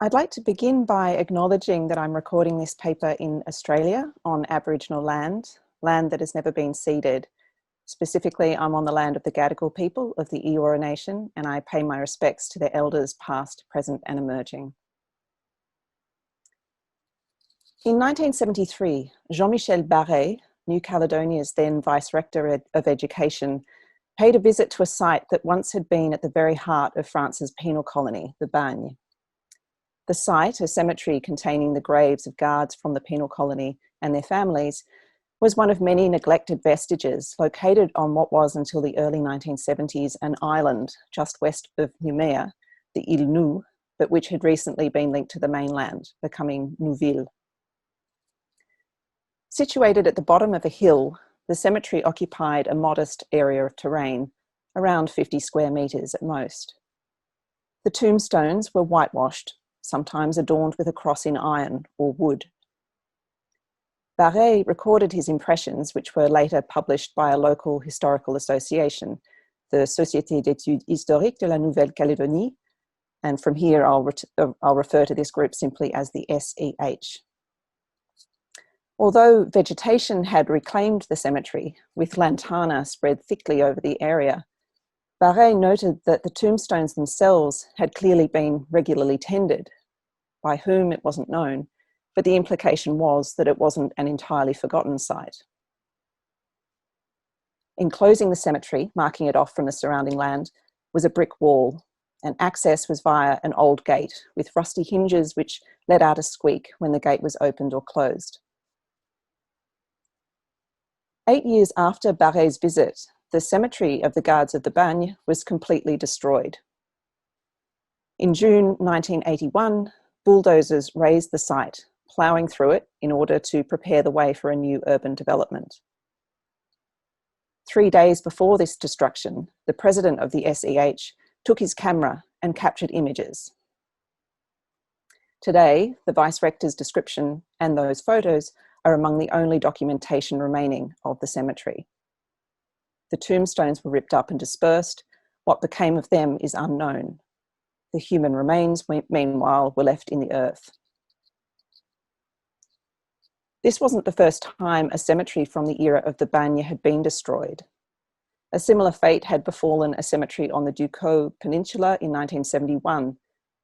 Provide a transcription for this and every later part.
I'd like to begin by acknowledging that I'm recording this paper in Australia on Aboriginal land that has never been ceded. Specifically, I'm on the land of the Gadigal people of the Eora Nation, and I pay my respects to their elders past, present and emerging. In 1973, Jean-Michel Barré, New Caledonia's then Vice-Rector of Education, paid a visit to a site that once had been at the very heart of France's penal colony, the Bagne. The site, a cemetery containing the graves of guards from the penal colony and their families, was one of many neglected vestiges located on what was until the early 1970s an island just west of Nouméa, the Île Nou, but which had recently been linked to the mainland, becoming Nouville. Situated at the bottom of a hill, the cemetery occupied a modest area of terrain, around 50 square metres at most. The tombstones were whitewashed, sometimes adorned with a cross in iron or wood. Barré recorded his impressions, which were later published by a local historical association, the Société d'études historiques de la Nouvelle-Calédonie, and from here I'll refer to this group simply as the SEH. Although vegetation had reclaimed the cemetery, with lantana spread thickly over the area, Barré noted that the tombstones themselves had clearly been regularly tended. By whom, it wasn't known, but the implication was that it wasn't an entirely forgotten site. Enclosing the cemetery, marking it off from the surrounding land, was a brick wall, and access was via an old gate with rusty hinges which let out a squeak when the gate was opened or closed. 8 years after Barré's visit, the cemetery of the Guards of the Bagne was completely destroyed. In June 1981, bulldozers razed the site, ploughing through it in order to prepare the way for a new urban development. 3 days before this destruction, the president of the SEH took his camera and captured images. Today, the Vice-Rector's description and those photos are among the only documentation remaining of the cemetery. The tombstones were ripped up and dispersed. What became of them is unknown. The human remains, meanwhile, were left in the earth. This wasn't the first time a cemetery from the era of the Bagne had been destroyed. A similar fate had befallen a cemetery on the Ducos Peninsula in 1971,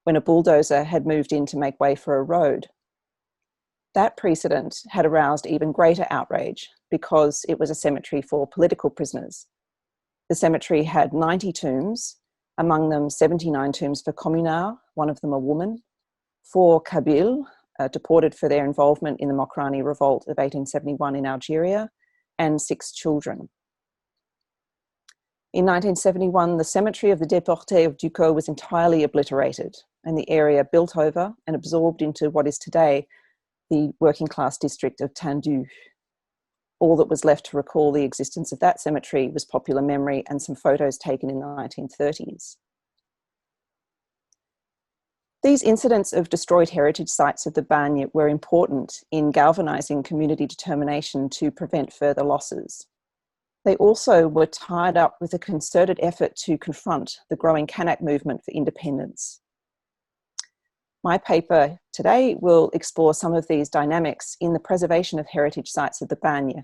when a bulldozer had moved in to make way for a road. That precedent had aroused even greater outrage because it was a cemetery for political prisoners. The cemetery had 90 tombs, among them 79 tombs for communards, one of them a woman, 4 Kabyles, deported for their involvement in the Mokrani revolt of 1871 in Algeria, and 6 children. In 1971, the cemetery of the Déportés of Ducos was entirely obliterated and the area built over and absorbed into what is today the working class district of Tindu. All that was left to recall the existence of that cemetery was popular memory and some photos taken in the 1930s. These incidents of destroyed heritage sites of the Bagne were important in galvanising community determination to prevent further losses. They also were tied up with a concerted effort to confront the growing Kanak movement for independence. My paper today will explore some of these dynamics in the preservation of heritage sites of the Bagne,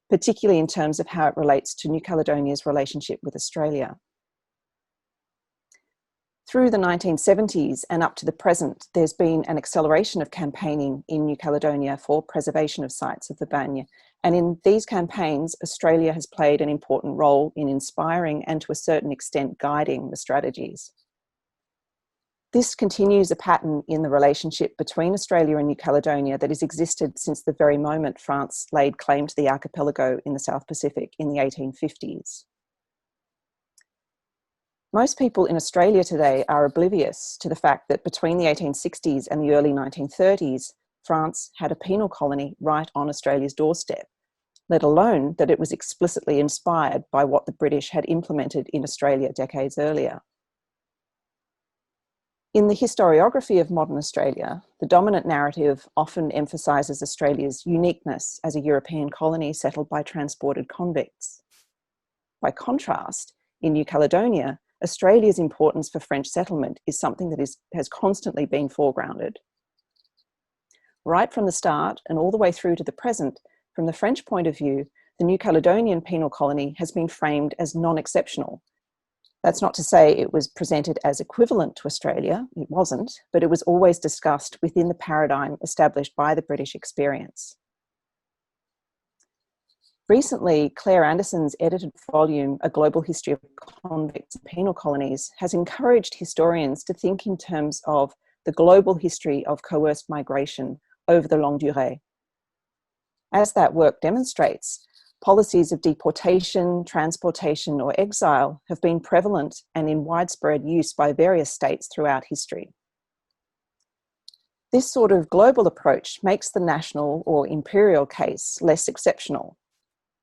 particularly in terms of how it relates to New Caledonia's relationship with Australia. Through the 1970s and up to the present, there's been an acceleration of campaigning in New Caledonia for preservation of sites of the Bagne. And in these campaigns, Australia has played an important role in inspiring and to a certain extent guiding the strategies. This continues a pattern in the relationship between Australia and New Caledonia that has existed since the very moment France laid claim to the archipelago in the South Pacific in the 1850s. Most people in Australia today are oblivious to the fact that between the 1860s and the early 1930s, France had a penal colony right on Australia's doorstep, let alone that it was explicitly inspired by what the British had implemented in Australia decades earlier. In the historiography of modern Australia, the dominant narrative often emphasises Australia's uniqueness as a European colony settled by transported convicts. By contrast, in New Caledonia, Australia's importance for French settlement is something that has constantly been foregrounded. Right from the start and all the way through to the present, from the French point of view, the New Caledonian penal colony has been framed as non-exceptional. That's not to say it was presented as equivalent to Australia, it wasn't, but it was always discussed within the paradigm established by the British experience. Recently, Claire Anderson's edited volume, A Global History of Convicts and Penal Colonies, has encouraged historians to think in terms of the global history of coerced migration over the longue durée. As that work demonstrates, policies of deportation, transportation, or exile have been prevalent and in widespread use by various states throughout history. This sort of global approach makes the national or imperial case less exceptional.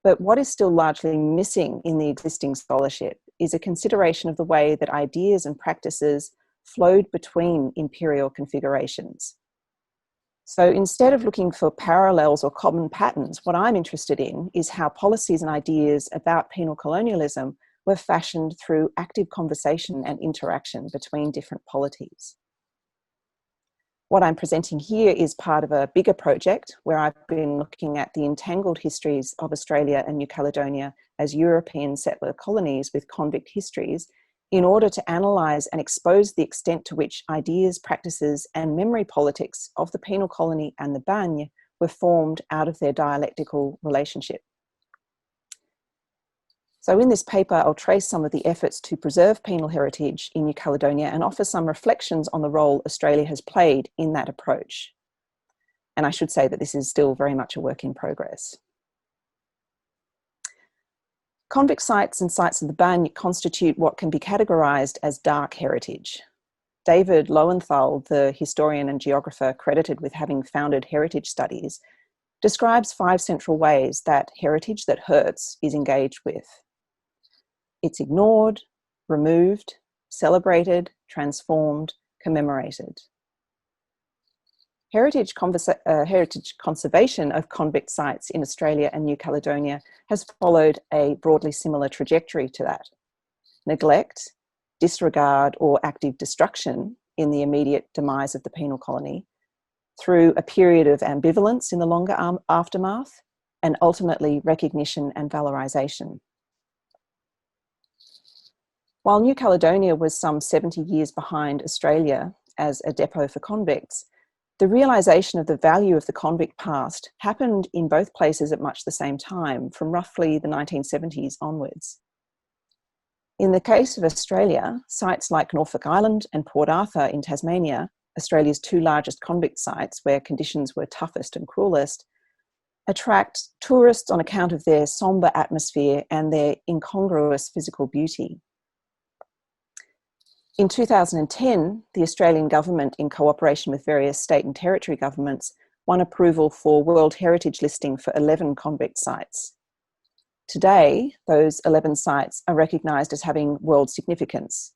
But what is still largely missing in the existing scholarship is a consideration of the way that ideas and practices flowed between imperial configurations. So instead of looking for parallels or common patterns, what I'm interested in is how policies and ideas about penal colonialism were fashioned through active conversation and interaction between different polities. What I'm presenting here is part of a bigger project where I've been looking at the entangled histories of Australia and New Caledonia as European settler colonies with convict histories in order to analyse and expose the extent to which ideas, practices and memory politics of the penal colony and the bagne were formed out of their dialectical relationship. So in this paper, I'll trace some of the efforts to preserve penal heritage in New Caledonia and offer some reflections on the role Australia has played in that approach. And I should say that this is still very much a work in progress. Convict sites and sites of the bagne constitute what can be categorised as dark heritage. David Lowenthal, the historian and geographer credited with having founded heritage studies, describes 5 central ways that heritage that hurts is engaged with. It's ignored, removed, celebrated, transformed, commemorated. Heritage conservation of convict sites in Australia and New Caledonia has followed a broadly similar trajectory to that. Neglect, disregard, or active destruction in the immediate demise of the penal colony, through a period of ambivalence in the longer aftermath, and ultimately recognition and valorisation. While New Caledonia was some 70 years behind Australia as a depot for convicts, the realisation of the value of the convict past happened in both places at much the same time, from roughly the 1970s onwards. In the case of Australia, sites like Norfolk Island and Port Arthur in Tasmania, Australia's 2 largest convict sites where conditions were toughest and cruelest, attract tourists on account of their sombre atmosphere and their incongruous physical beauty. In 2010, the Australian government, in cooperation with various state and territory governments, won approval for World Heritage listing for 11 convict sites. Today, those 11 sites are recognised as having world significance.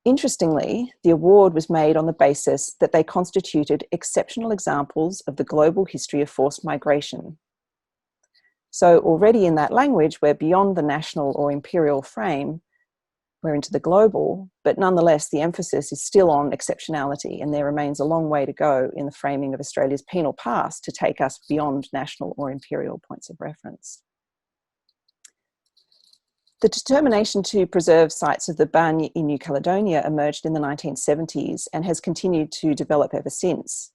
Interestingly, the award was made on the basis that they constituted exceptional examples of the global history of forced migration. So already in that language, we're beyond the national or imperial frame, we're into the global, but nonetheless, the emphasis is still on exceptionality, and there remains a long way to go in the framing of Australia's penal past to take us beyond national or imperial points of reference. The determination to preserve sites of the bagne in New Caledonia emerged in the 1970s and has continued to develop ever since.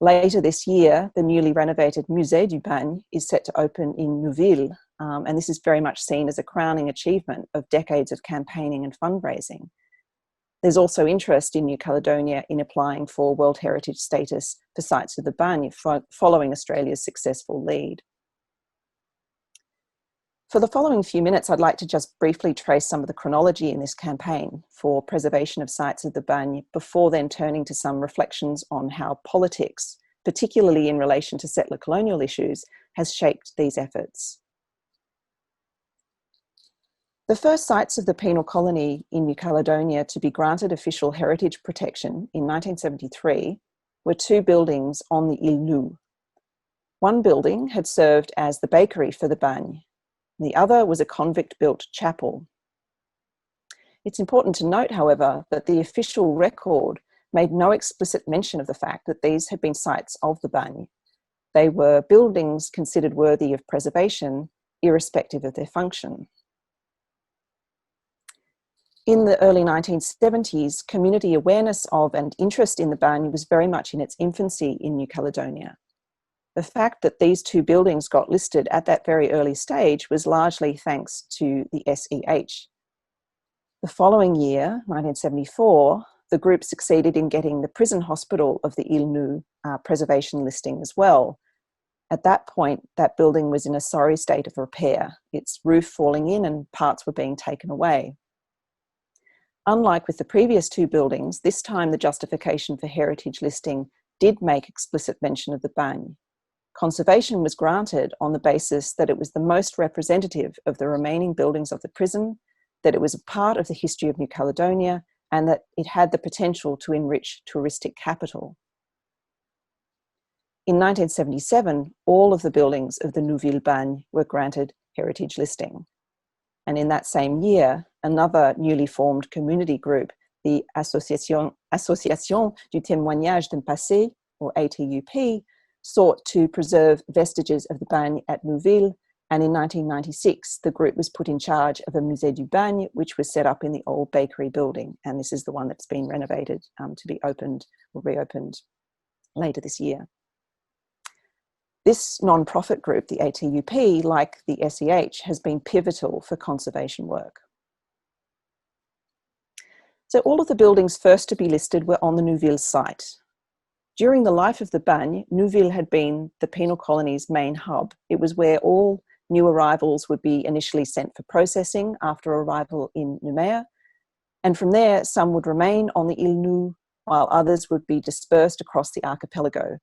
Later this year, the newly renovated Musée du Bagne is set to open in Neuville, and this is very much seen as a crowning achievement of decades of campaigning and fundraising. There's also interest in New Caledonia in applying for World Heritage status for sites of the bagne following Australia's successful lead. For the following few minutes, I'd like to just briefly trace some of the chronology in this campaign for preservation of sites of the bagne before then turning to some reflections on how politics, particularly in relation to settler colonial issues, has shaped these efforts. The first sites of the penal colony in New Caledonia to be granted official heritage protection in 1973 were 2 buildings on the Île Nou. One building had served as the bakery for the bagne. The other was a convict-built chapel. It's important to note, however, that the official record made no explicit mention of the fact that these had been sites of the bagne. They were buildings considered worthy of preservation, irrespective of their function. In the early 1970s, community awareness of and interest in the bagne was very much in its infancy in New Caledonia. The fact that these two buildings got listed at that very early stage was largely thanks to the SEH. The following year, 1974, the group succeeded in getting the prison hospital of the Île Nou preservation listing as well. At that point, that building was in a sorry state of repair, its roof falling in and parts were being taken away. Unlike with the previous two buildings, this time the justification for heritage listing did make explicit mention of the bagne. Conservation was granted on the basis that it was the most representative of the remaining buildings of the prison, that it was a part of the history of New Caledonia, and that it had the potential to enrich touristic capital. In 1977, all of the buildings of the Nouvelle Bagne were granted heritage listing. And in that same year, another newly formed community group, the Association du Témoignage d'un Passé, or ATUP, sought to preserve vestiges of the bagne at Nouville, and in 1996, the group was put in charge of a Musée du Bagne, which was set up in the old bakery building, and this is the one that's been renovated to be opened or reopened later this year. This non-profit group, the ATUP, like the SEH, has been pivotal for conservation work. So all of the buildings first to be listed were on the Nouville site. During the life of the bagne, Nouville had been the penal colony's main hub. It was where all new arrivals would be initially sent for processing after arrival in Nouméa, and from there some would remain on the Île Nou, while others would be dispersed across the archipelago.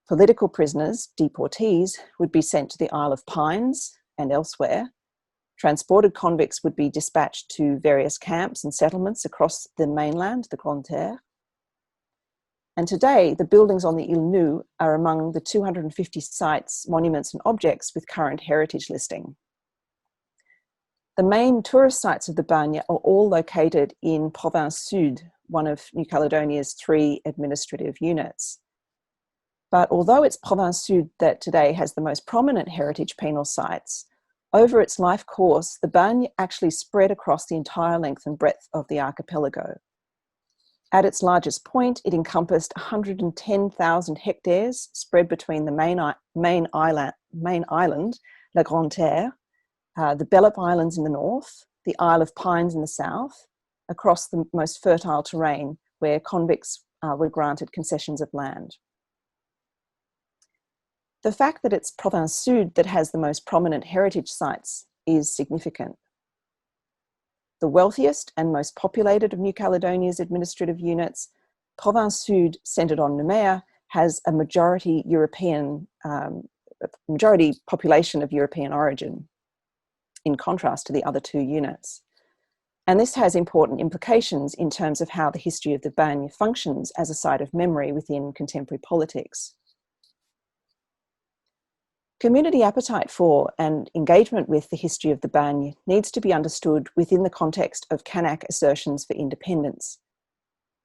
Political prisoners, deportees, would be sent to the Isle of Pines and elsewhere. Transported convicts would be dispatched to various camps and settlements across the mainland, the Grande Terre. And today, the buildings on the Île Nou are among the 250 sites, monuments and objects with current heritage listing. The main tourist sites of the bagne are all located in Province Sud, one of New Caledonia's 3 administrative units. But although it's Province Sud that today has the most prominent heritage penal sites, over its life course, the bagne actually spread across the entire length and breadth of the archipelago. At its largest point, it encompassed 110,000 hectares spread between the main island, La Grande Terre, the Bellep Islands in the north, the Isle of Pines in the south, across the most fertile terrain where convicts were granted concessions of land. The fact that it's Province Sud that has the most prominent heritage sites is significant. The wealthiest and most populated of New Caledonia's administrative units, Province Sud, centred on Nouméa, has a majority population of European origin, in contrast to the other 2 units. And this has important implications in terms of how the history of the bagne functions as a site of memory within contemporary politics. Community appetite for and engagement with the history of the bagne needs to be understood within the context of Kanak assertions for independence.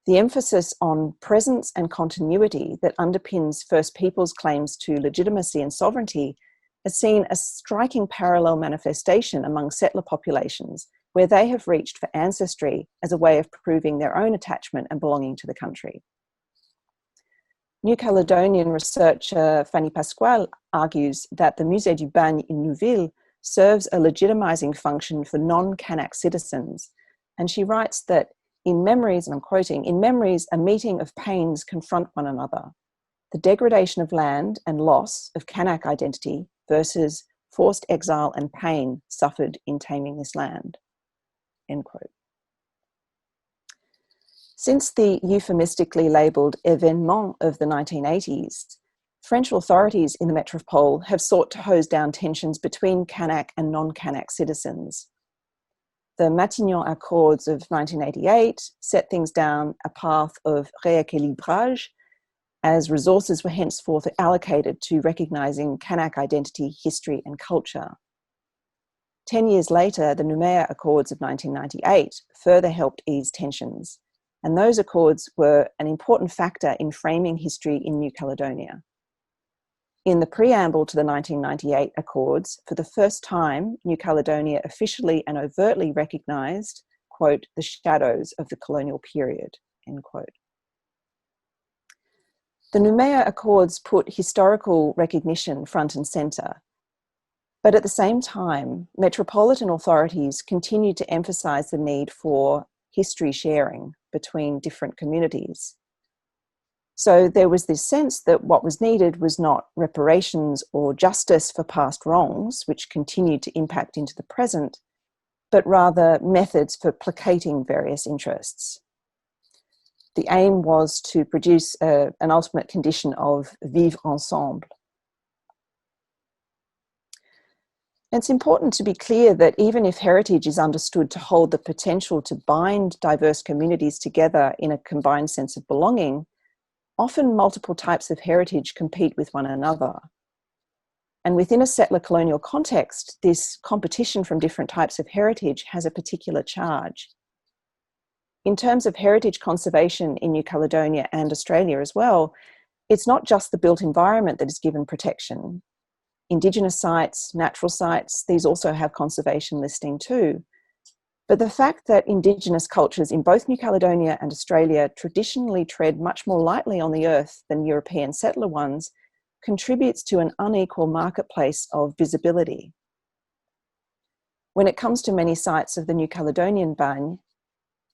The emphasis on presence and continuity that underpins First Peoples' claims to legitimacy and sovereignty has seen a striking parallel manifestation among settler populations where they have reached for ancestry as a way of proving their own attachment and belonging to the country. New Caledonian researcher Fanny Pasquale argues that the Musée du Bagne in Nouville serves a legitimizing function for non-Kanak citizens. And she writes that in memories, and I'm quoting, "In memories, a meeting of pains confront one another. The degradation of land and loss of Kanak identity versus forced exile and pain suffered in taming this land." End quote. Since the euphemistically labelled événement of the 1980s, French authorities in the metropole have sought to hose down tensions between Kanak and non-Kanak citizens. The Matignon Accords of 1988 set things down a path of rééquilibrage, as resources were henceforth allocated to recognising Kanak identity, history and culture. 10 years later, the Noumea Accords of 1998 further helped ease tensions, and those accords were an important factor in framing history in New Caledonia. In the preamble to the 1998 Accords, for the first time, New Caledonia officially and overtly recognised, quote, the shadows of the colonial period, end quote. The Noumea Accords put historical recognition front and centre, but at the same time, metropolitan authorities continued to emphasise the need for history sharing between different communities. So there was this sense that what was needed was not reparations or justice for past wrongs, which continued to impact into the present, but rather methods for placating various interests. The aim was to produce an ultimate condition of vivre ensemble. It's important to be clear that even if heritage is understood to hold the potential to bind diverse communities together in a combined sense of belonging, often multiple types of heritage compete with one another. And within a settler colonial context, this competition from different types of heritage has a particular charge. In terms of heritage conservation in New Caledonia and Australia as well, it's not just the built environment that is given protection. Indigenous sites, natural sites, these also have conservation listing too. But the fact that Indigenous cultures in both New Caledonia and Australia traditionally tread much more lightly on the earth than European settler ones contributes to an unequal marketplace of visibility. When it comes to many sites of the New Caledonian Bagne,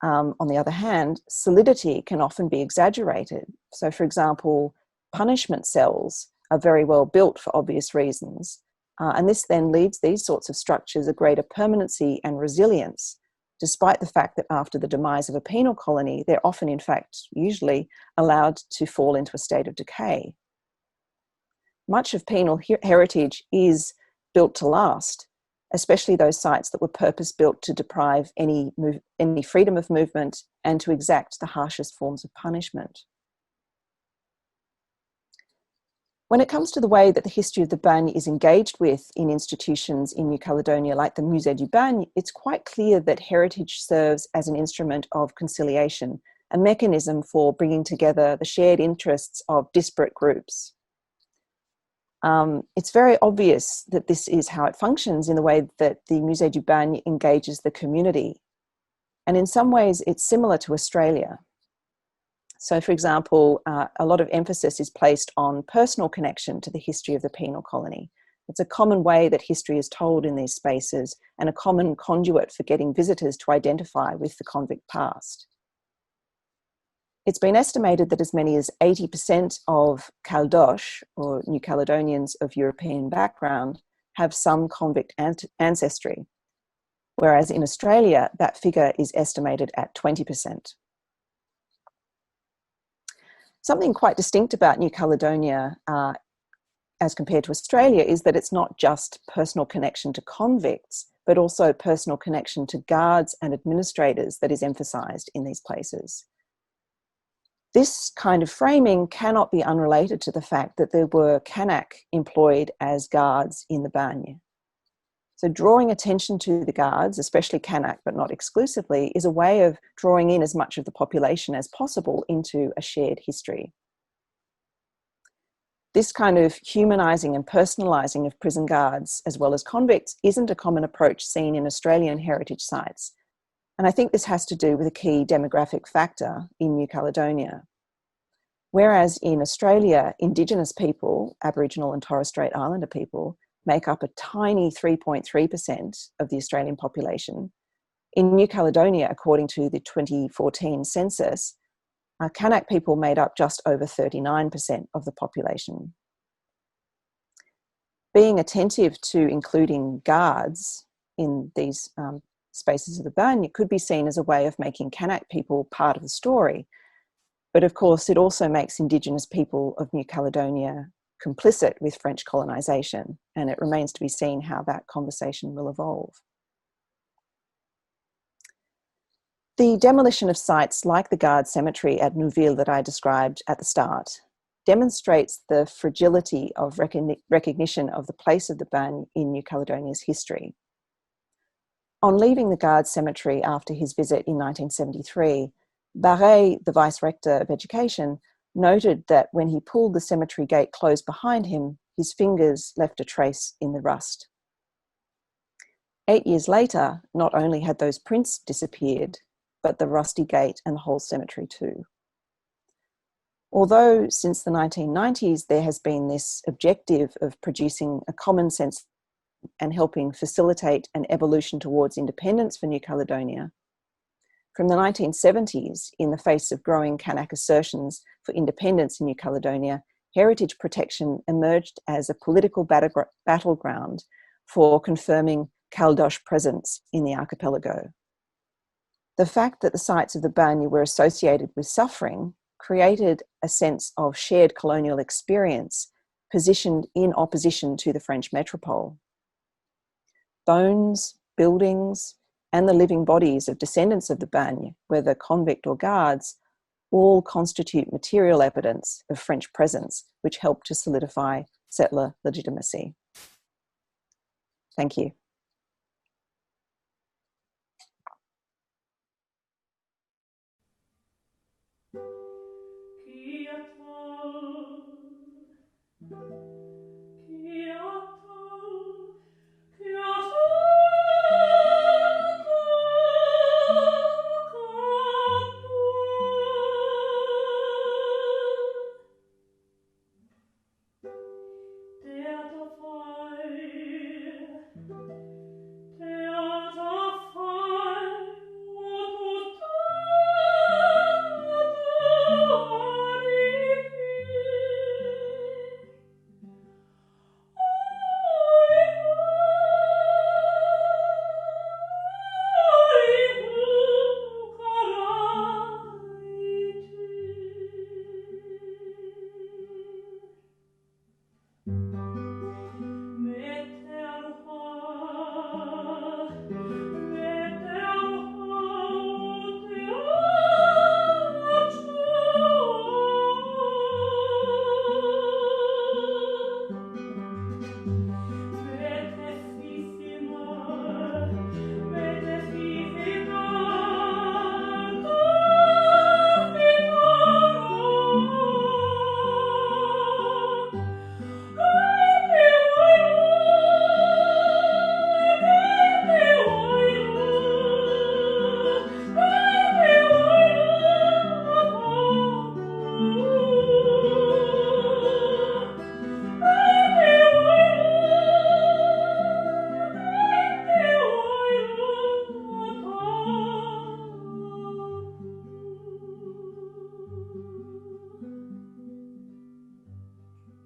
on the other hand, solidity can often be exaggerated. So, for example, punishment cells are very well built for obvious reasons. And this then leads these sorts of structures a greater permanency and resilience, despite the fact that after the demise of a penal colony, they're often, in fact, usually allowed to fall into a state of decay. Much of penal heritage is built to last, especially those sites that were purpose-built to deprive any freedom of movement and to exact the harshest forms of punishment. When it comes to the way that the history of the Bagne is engaged with in institutions in New Caledonia, like the Musée du Bagne, it's quite clear that heritage serves as an instrument of conciliation, a mechanism for bringing together the shared interests of disparate groups. It's very obvious that this is how it functions in the way that the Musée du Bagne engages the community. And in some ways, it's similar to Australia. So, for example, a lot of emphasis is placed on personal connection to the history of the penal colony. It's a common way that history is told in these spaces and a common conduit for getting visitors to identify with the convict past. It's been estimated that as many as 80% of Caldoches, or New Caledonians of European background, have some convict ancestry, whereas in Australia, that figure is estimated at 20%. Something quite distinct about New Caledonia as compared to Australia is that it's not just personal connection to convicts, but also personal connection to guards and administrators that is emphasised in these places. This kind of framing cannot be unrelated to the fact that there were Kanak employed as guards in the Bagne. So drawing attention to the guards, especially Kanak, but not exclusively, is a way of drawing in as much of the population as possible into a shared history. This kind of humanising and personalising of prison guards, as well as convicts, isn't a common approach seen in Australian heritage sites. And I think this has to do with a key demographic factor in New Caledonia. Whereas in Australia, Indigenous people, Aboriginal and Torres Strait Islander people, make up a tiny 3.3% of the Australian population. In New Caledonia, according to the 2014 census, Kanak people made up just over 39% of the population. Being attentive to including guards in these spaces of the Bagne could be seen as a way of making Kanak people part of the story. But of course, it also makes Indigenous people of New Caledonia complicit with French colonisation, and it remains to be seen how that conversation will evolve. The demolition of sites like the Guard Cemetery at Neuville that I described at the start demonstrates the fragility of recognition of the place of the Bagne in New Caledonia's history. On leaving the Guards Cemetery after his visit in 1973, Barré, the Vice-Rector of Education, noted that when he pulled the cemetery gate closed behind him, his fingers left a trace in the rust. 8 years later, not only had those prints disappeared, but the rusty gate and the whole cemetery too. Although since the 1990s there has been this objective of producing a common sense and helping facilitate an evolution towards independence for New Caledonia, from the 1970s, in the face of growing Kanak assertions for independence in New Caledonia, heritage protection emerged as a political battleground for confirming Caldoche presence in the archipelago. The fact that the sites of the Banya were associated with suffering created a sense of shared colonial experience positioned in opposition to the French metropole. Bones, buildings, and the living bodies of descendants of the Bagne, whether convict or guards, all constitute material evidence of French presence, which helped to solidify settler legitimacy. Thank you.